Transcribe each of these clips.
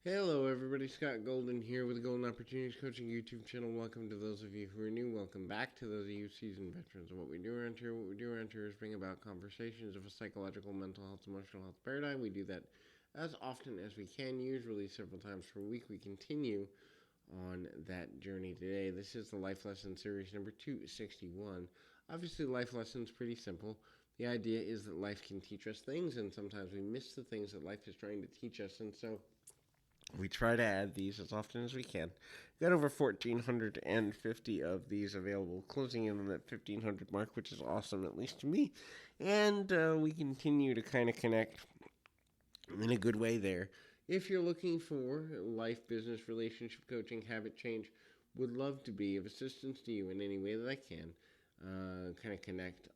Hello, everybody. Scott Golden here with the Golden Opportunities Coaching YouTube channel. Welcome to those of you who are new. Welcome back to those of you seasoned veterans. And what we do around here, is bring about conversations of a psychological, mental health, emotional health paradigm. We do that as often as we can, usually several times per week. We continue on that journey today. This is the Life Lesson Series number 261. Obviously, life lessons pretty simple. The idea is that life can teach us things, and sometimes we miss the things that life is trying to teach us, and so we try to add these as often as we can. Got over 1,450 of these available, closing in on that 1,500 mark, which is awesome, at least to me. And we continue to kind of connect in a good way there. If you're looking for life, business, relationship coaching, habit change, would love to be of assistance to you in any way that I can. Kind of connect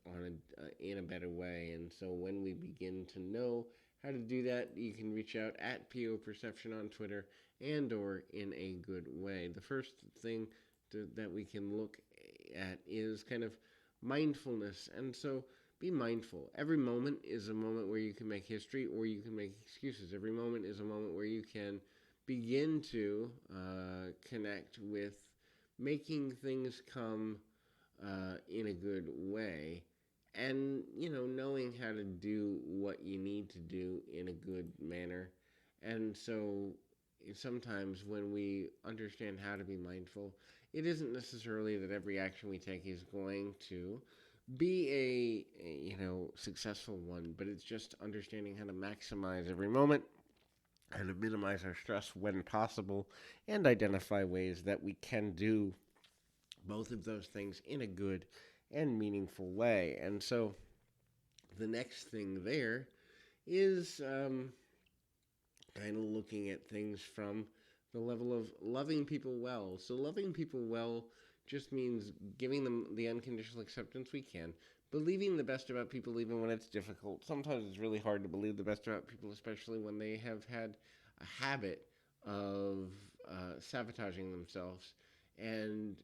in a better way. And so when we begin to know how to do that, you can reach out at PO Perception on Twitter and or in a good way. The first thing that we can look at is kind of mindfulness. And so be mindful. Every moment is a moment where you can make history or you can make excuses. Every moment is a moment where you can begin to connect with making things come in a good way, and knowing how to do what you need to do in a good manner. And so sometimes when we understand how to be mindful, it isn't necessarily that every action we take is going to be a successful one, but it's just understanding how to maximize every moment, how to minimize our stress when possible, and identify ways that we can do both of those things in a good and meaningful way. And so the next thing there is kind of looking at things from the level of loving people well. So loving people well just means giving them the unconditional acceptance we can, believing the best about people even when it's difficult. Sometimes it's really hard to believe the best about people, especially when they have had a habit of sabotaging themselves. And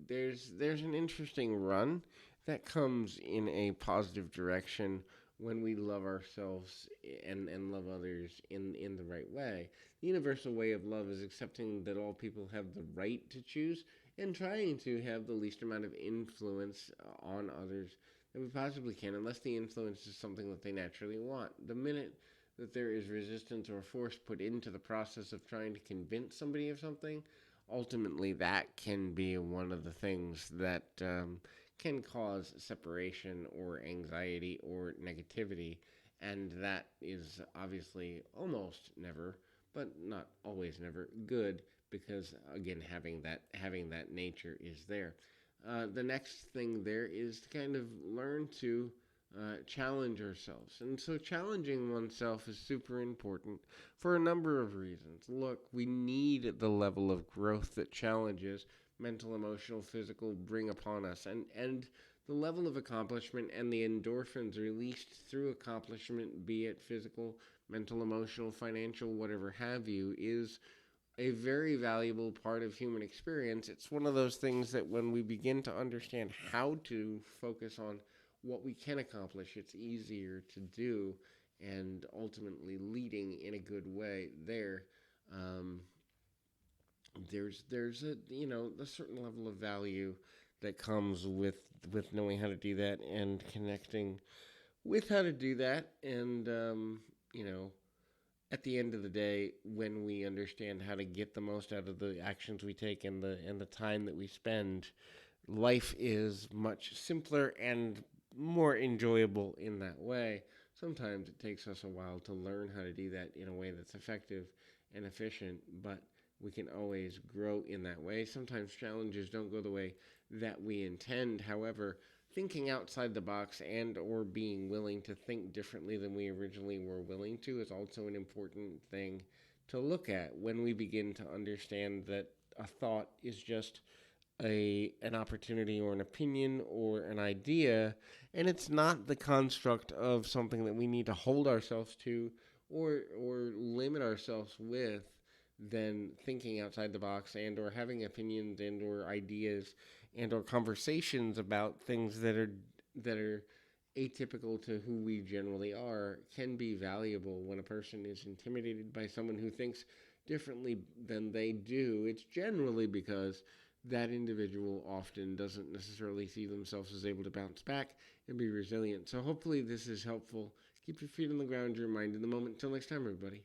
there's an interesting run that comes in a positive direction when we love ourselves and love others in the right way. The universal way of love is accepting that all people have the right to choose and trying to have the least amount of influence on others that we possibly can, unless the influence is something that they naturally want. The minute that there is resistance or force put into the process of trying to convince somebody of something, ultimately that can be one of the things that can cause separation or anxiety or negativity. And that is obviously almost never, but not always never, good, because again having that nature is there. The next thing there is to kind of learn to challenge ourselves. And so challenging oneself is super important for a number of reasons. Look, we need the level of growth that challenges mental, emotional, physical bring upon us. And the level of accomplishment and the endorphins released through accomplishment, be it physical, mental, emotional, financial, whatever have you, is a very valuable part of human experience. It's one of those things that when we begin to understand how to focus on what we can accomplish, it's easier to do and ultimately leading in a good way there. Um, there's a certain level of value that comes with knowing how to do that and connecting with how to do that. And at the end of the day, when we understand how to get the most out of the actions we take and the time that we spend, life is much simpler and more enjoyable in that way. Sometimes it takes us a while to learn how to do that in a way that's effective and efficient, but we can always grow in that way. Sometimes challenges don't go the way that we intend. However, thinking outside the box and or being willing to think differently than we originally were willing to is also an important thing to look at when we begin to understand that a thought is just an opportunity or an opinion or an idea, and it's not the construct of something that we need to hold ourselves to or limit ourselves with. Then thinking outside the box and or having opinions and or ideas and or conversations about things that are atypical to who we generally are can be valuable when a person is intimidated by someone who thinks differently than they do. It's generally because that individual often doesn't necessarily see themselves as able to bounce back and be resilient. So hopefully this is helpful. Keep your feet on the ground, your mind in the moment. Until next time, everybody.